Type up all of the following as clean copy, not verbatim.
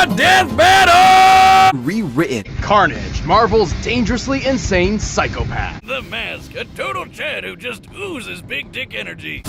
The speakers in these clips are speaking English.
the death battle! Rewritten. Carnage, Marvel's dangerously insane psychopath. The Mask, a total Chad who just oozes big dick energy.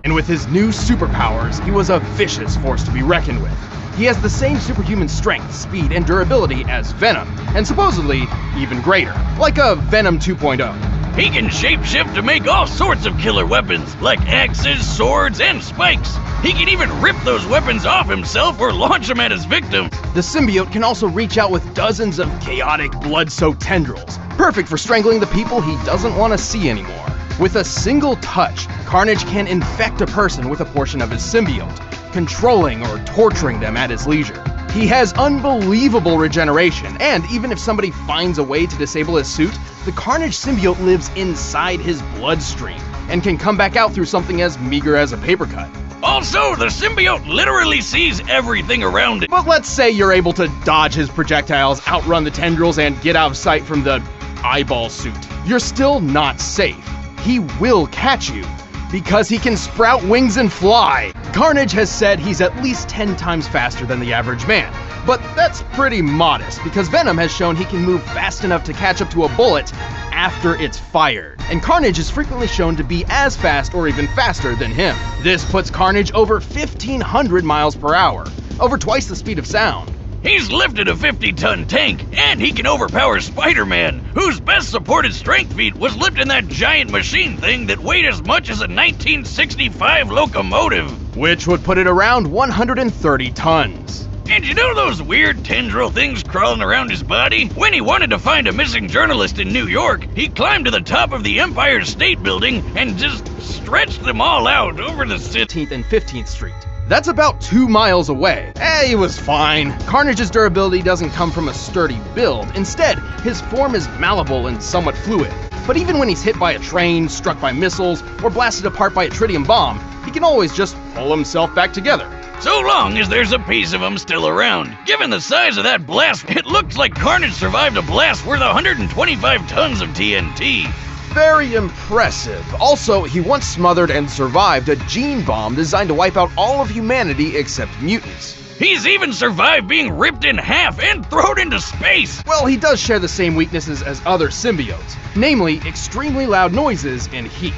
And with his new superpowers, he was a vicious force to be reckoned with. He has the same superhuman strength, speed, and durability as Venom, and supposedly even greater, like a Venom 2.0. He can shapeshift to make all sorts of killer weapons, like axes, swords, and spikes. He can even rip those weapons off himself or launch them at his victims. The symbiote can also reach out with dozens of chaotic, blood-soaked tendrils, perfect for strangling the people he doesn't want to see anymore. With a single touch, Carnage can infect a person with a portion of his symbiote, controlling or torturing them at his leisure. He has unbelievable regeneration, and even if somebody finds a way to disable his suit, the Carnage symbiote lives inside his bloodstream, and can come back out through something as meager as a paper cut. Also, the symbiote literally sees everything around it. But let's say you're able to dodge his projectiles, outrun the tendrils, and get out of sight from the eyeball suit. You're still not safe. He will catch you, because he can sprout wings and fly. Carnage has said he's at least 10 times faster than the average man, but that's pretty modest because Venom has shown he can move fast enough to catch up to a bullet after it's fired, and Carnage is frequently shown to be as fast or even faster than him. This puts Carnage over 1,500 miles per hour, over twice the speed of sound. He's lifted a 50-ton tank, and he can overpower Spider-Man, whose best supported strength feat was lifting that giant machine thing that weighed as much as a 1965 locomotive. Which would put it around 130 tons. And you know those weird tendril things crawling around his body? When he wanted to find a missing journalist in New York, he climbed to the top of the Empire State Building and just stretched them all out over the 15th and 15th Street. That's about 2 miles away. He was fine. Carnage's durability doesn't come from a sturdy build. Instead, his form is malleable and somewhat fluid. But even when he's hit by a train, struck by missiles, or blasted apart by a tritium bomb, he can always just pull himself back together. So long as there's a piece of him still around. Given the size of that blast, it looks like Carnage survived a blast worth 125 tons of TNT. Very impressive. Also, he once smothered and survived a gene bomb designed to wipe out all of humanity except mutants. He's even survived being ripped in half and thrown into space. Well, he does share the same weaknesses as other symbiotes, namely extremely loud noises and heat.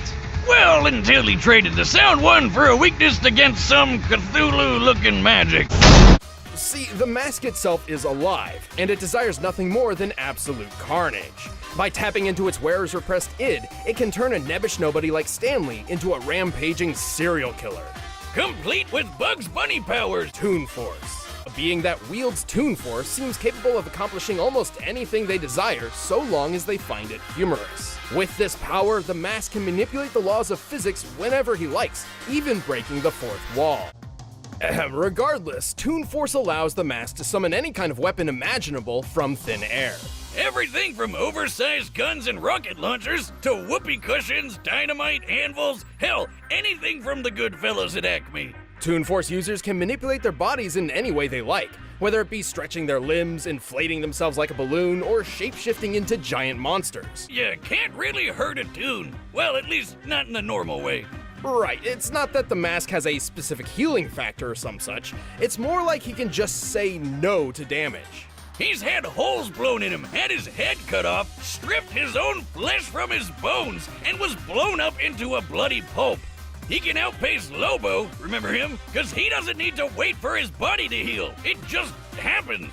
Well, until he traded the sound one for a weakness against some Cthulhu-looking magic. See, the mask itself is alive, and it desires nothing more than absolute carnage. By tapping into its wearer's repressed id, it can turn a nebbish nobody like Stanley into a rampaging serial killer. Complete with Bugs Bunny powers. Toon Force. A being that wields Toon Force seems capable of accomplishing almost anything they desire, so long as they find it humorous. With this power, the mask can manipulate the laws of physics whenever he likes, even breaking the fourth wall. Regardless, Toon Force allows the mask to summon any kind of weapon imaginable from thin air. Everything from oversized guns and rocket launchers to whoopee cushions, dynamite, anvils, hell, anything from the good fellas at Acme. Toon Force users can manipulate their bodies in any way they like, whether it be stretching their limbs, inflating themselves like a balloon, or shapeshifting into giant monsters. You can't really hurt a Toon. Well, at least not in the normal way. Right, it's not that the mask has a specific healing factor or some such, it's more like he can just say no to damage. He's had holes blown in him, had his head cut off, stripped his own flesh from his bones, and was blown up into a bloody pulp. He can outpace Lobo, remember him? Because he doesn't need to wait for his body to heal. It just happens.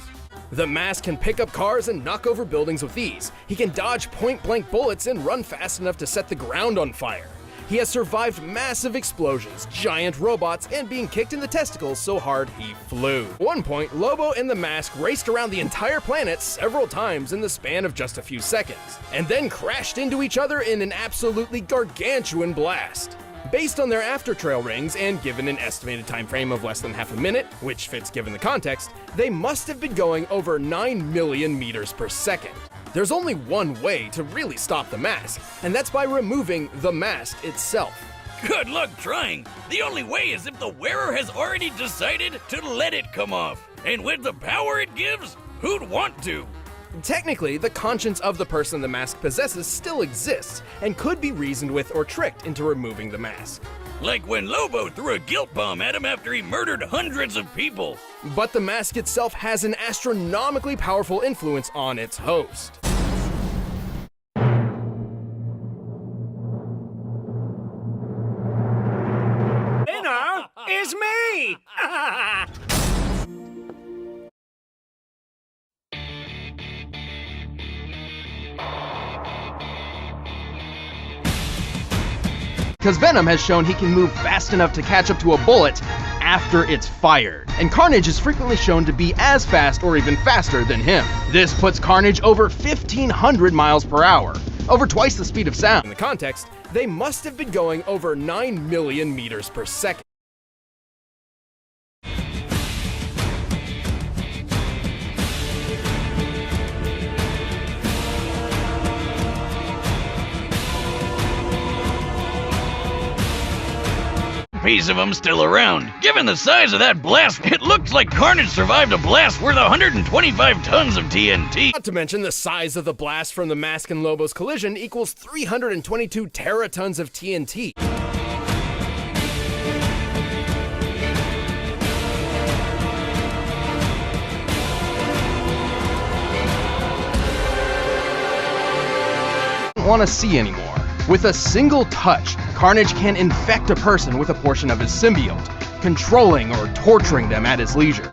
The mask can pick up cars and knock over buildings with ease. He can dodge point-blank bullets and run fast enough to set the ground on fire. He has survived massive explosions, giant robots, and being kicked in the testicles so hard he flew. At one point, Lobo and the mask raced around the entire planet several times in the span of just a few seconds, and then crashed into each other in an absolutely gargantuan blast. Based on their after-trail rings, and given an estimated time frame of less than half a minute, which fits given the context, they must have been going over 9 million meters per second. There's only one way to really stop the mask, and that's by removing the mask itself. Good luck trying. The only way is if the wearer has already decided to let it come off. And with the power it gives, who'd want to? Technically, the conscience of the person the mask possesses still exists, and could be reasoned with or tricked into removing the mask. Like when Lobo threw a guilt bomb at him after he murdered hundreds of people. But the mask itself has an astronomically powerful influence on its host. Winner is me! Because Venom has shown he can move fast enough to catch up to a bullet after it's fired. And Carnage is frequently shown to be as fast or even faster than him. This puts Carnage over 1,500 miles per hour, over twice the speed of sound. In the context, they must have been going over 9 million meters per second. Piece of them still around. Given the size of that blast, it looks like Carnage survived a blast worth 125 tons of TNT. Not to mention the size of the blast from the Mask and Lobo's collision equals 322 teratons of TNT. Don't want to see anymore. With a single touch, Carnage can infect a person with a portion of his symbiote, controlling or torturing them at his leisure.